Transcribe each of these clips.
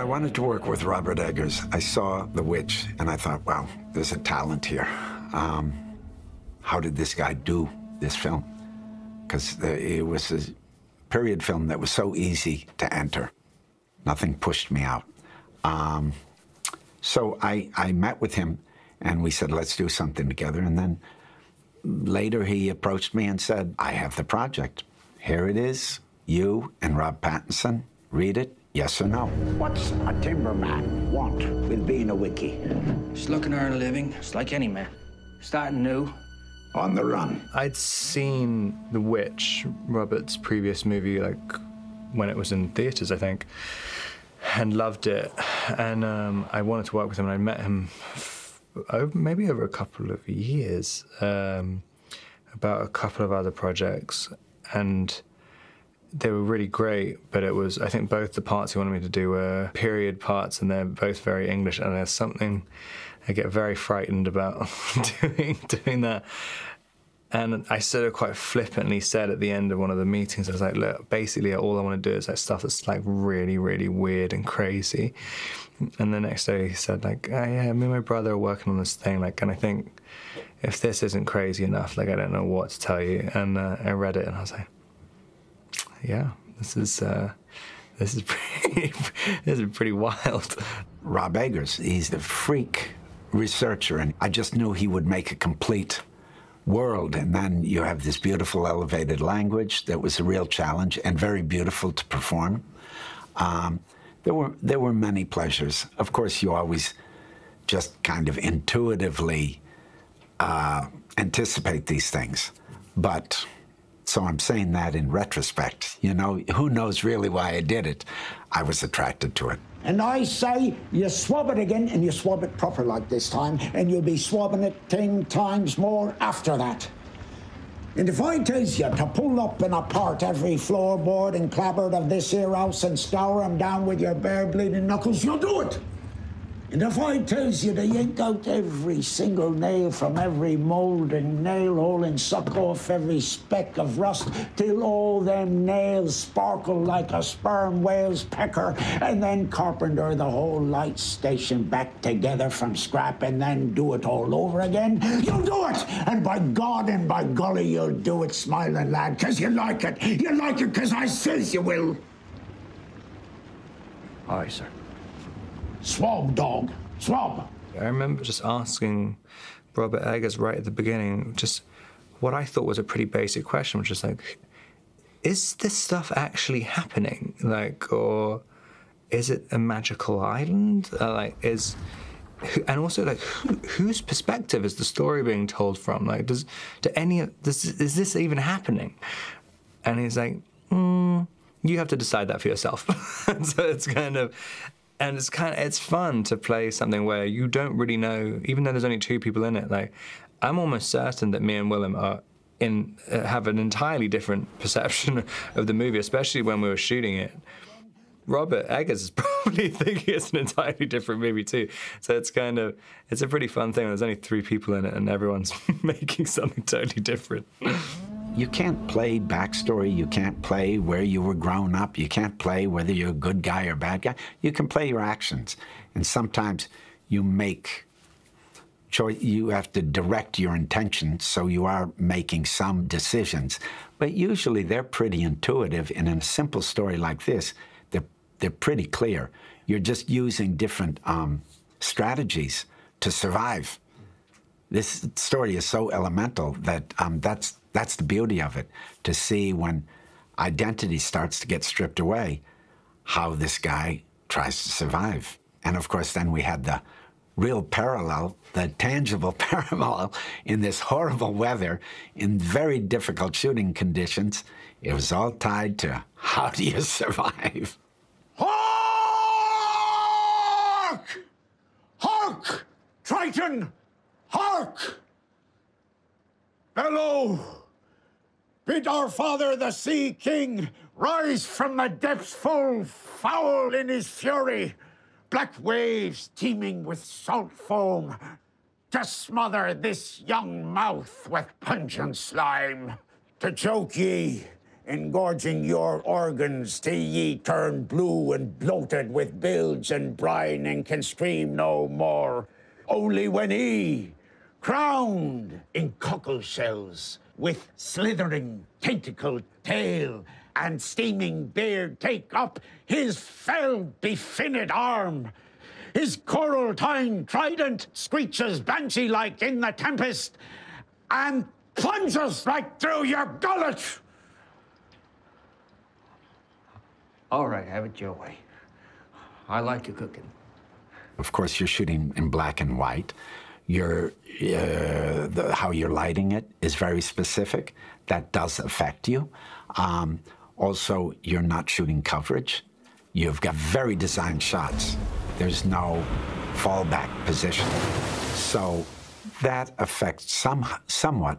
I wanted to work with Robert Eggers. I saw The Witch, and I thought, wow, there's a talent here. How did this guy do this film? Because it was a period film that was so easy to enter. Nothing pushed me out. So I met with him, and we said, let's do something together. And then later he approached me and said, I have the project. Here it is. You and Rob Pattinson, read it, yes or no. What's a timberman want with being a wiki? Just looking to earn a living, just like any man. Starting new. On the run. I'd seen The Witch, Robert's previous movie, like when it was in theaters, I think, and loved it. And I wanted to work with him, and I met him maybe over a couple of years about a couple of other projects, and they were really great, but it was, I think both the parts he wanted me to do were period parts, and they're both very English, and there's something I get very frightened about doing that. And I sort of quite flippantly said at the end of one of the meetings, I was like, look, basically all I want to do is like stuff that's like really, really weird and crazy. And the next day he said like, oh, yeah, me and my brother are working on this thing, like, and I think if this isn't crazy enough, like, I don't know what to tell you. And I read it and I was like, yeah, this is pretty wild. Rob Eggers, he's the freak researcher, and I just knew he would make a complete world. And then you have this beautiful elevated language that was a real challenge and very beautiful to perform. There were many pleasures. Of course, you always just kind of intuitively anticipate these things, but so I'm saying that in retrospect. You know, who knows really why I did it? I was attracted to it. And I say, you swab it again, and you swab it proper like this time, and you'll be swabbing it 10 times more after that. And if I tells you to pull up and apart every floorboard and clapboard of this here house and scour 'em down with your bare bleeding knuckles, you'll do it. And if I tells you to yank out every single nail from every mould and nail hole and suck off every speck of rust till all them nails sparkle like a sperm whale's pecker, and then carpenter the whole light station back together from scrap and then do it all over again, you'll do it! And by God and by golly, you'll do it, smiling lad, 'cause you like it. You like it 'cause I says you will. Aye, sir. Swab, dog. Swab. I remember just asking Robert Eggers right at the beginning just what I thought was a pretty basic question, which is like, is this stuff actually happening? Like, or is it a magical island? And also, like, whose perspective is the story being told from? Like, is this even happening? And he's like, you have to decide that for yourself. So it's kind of, and it's fun to play something where you don't really know, even though there's only 2 people in it. Like, I'm almost certain that me and Willem have an entirely different perception of the movie, especially when we were shooting it. Robert Eggers is probably thinking it's an entirely different movie too. So it's a pretty fun thing. There's only 3 people in it and everyone's making something totally different. You can't play backstory, you can't play where you were grown up, you can't play whether you're a good guy or bad guy. You can play your actions. And sometimes you make choice, you have to direct your intentions, so you are making some decisions. But usually they're pretty intuitive, and in a simple story like this, they're pretty clear. You're just using different strategies to survive. This story is so elemental that that's the beauty of it, to see when identity starts to get stripped away, how this guy tries to survive. And of course, then we had the real parallel, the tangible parallel in this horrible weather, in very difficult shooting conditions. It was all tied to how do you survive? Hark! Hark! Triton! Hark! Bellow! Bid our father, the Sea King, rise from the depths full foul in his fury, black waves teeming with salt foam, to smother this young mouth with pungent slime. To choke ye engorging your organs till ye turn blue and bloated with bilge and brine and can scream no more. Only when he, crowned in cockle shells, with slithering tentacled tail and steaming beard, take up his fell befinned arm. His coral-tined trident screeches banshee-like in the tempest and plunges right through your gullet. All right, have it your way. I like your cooking. Of course, you're shooting in black and white. How you're lighting it is very specific. That does affect you. Also, you're not shooting coverage. You've got very designed shots. There's no fallback position. So that affects somewhat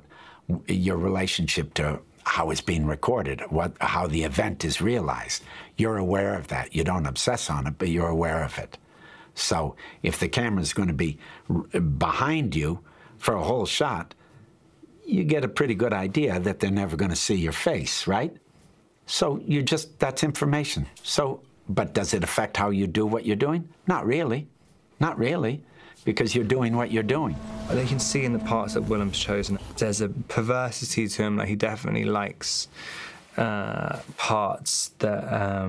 your relationship to how it's being recorded, how the event is realized. You're aware of that. You don't obsess on it, but you're aware of it. So if the camera's going to be behind you for a whole shot, you get a pretty good idea that they're never going to see your face, right? So that's information. So, but does it affect how you do what you're doing? Not really. Not really, because you're doing what you're doing. They can see in the parts that Willem's chosen, there's a perversity to him. Like, he definitely likes parts that,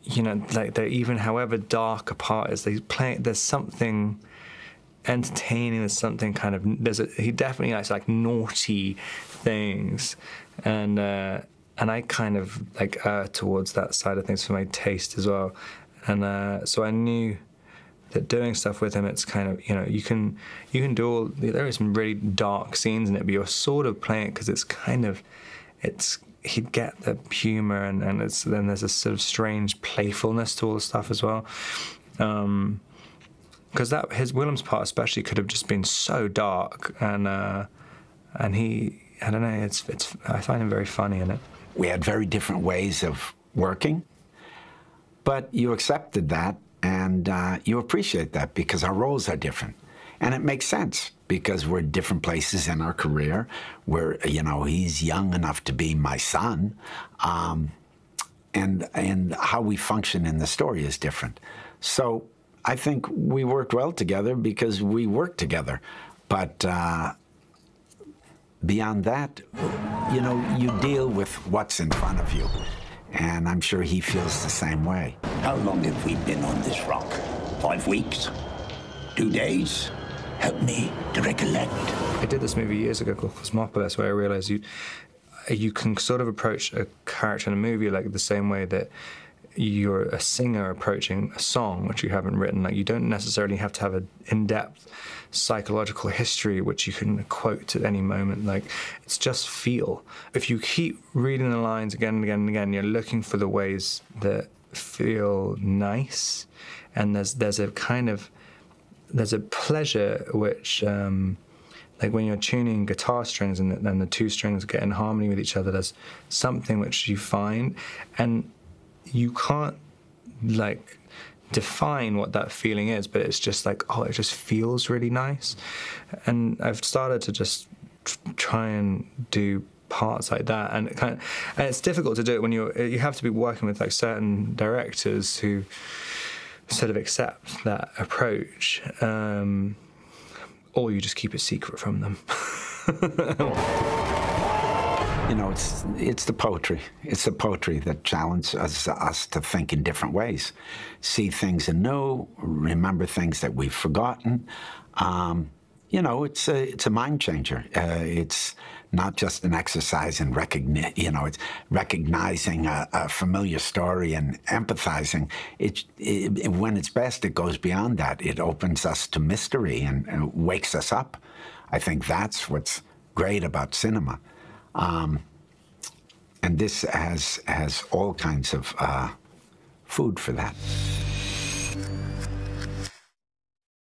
you know, like they're even however dark a part is, there's something entertaining, there's something kind of, he definitely likes like naughty things. And I kind of like err towards that side of things for my taste as well. And so I knew that doing stuff with him, it's kind of, you know, you can do all, there are some really dark scenes in it, but you're sort of playing it because it's kind of, he'd get the humor and then there's a sort of strange playfulness to all the stuff as well. Because Willem's part especially could have just been so dark, and he, I don't know, I find him very funny in it. We had very different ways of working, but you accepted that, and you appreciate that because our roles are different. And it makes sense because we're different places in our career. You know, he's young enough to be my son, and how we function in the story is different. So I think we worked well together because we worked together. But beyond that, you know, you deal with what's in front of you. And I'm sure he feels the same way. How long have we been on this rock? 5 weeks? 2 days? Help me to recollect. I did this movie years ago called Cosmopolis, where I realized you can sort of approach a character in a movie like the same way that you're a singer approaching a song which you haven't written. Like, you don't necessarily have to have an in-depth psychological history which you can quote at any moment. Like, it's just feel. If you keep reading the lines again and again and again, you're looking for the ways that feel nice, and there's a pleasure which, like when you're tuning guitar strings and the two strings get in harmony with each other, there's something which you find, and you can't like define what that feeling is, but it's just like, oh, it just feels really nice. And I've started to just try and do parts like that, and it's difficult to do it when you have to be working with like certain directors who sort of accept that approach, or you just keep it secret from them. You know, it's the poetry. It's the poetry that challenges us to think in different ways, see things anew, remember things that we've forgotten. You know, it's a mind changer. It's not just an exercise in it's recognizing a familiar story and empathizing. When it's best, it goes beyond that. It opens us to mystery and wakes us up. I think that's what's great about cinema. And this has all kinds of food for that.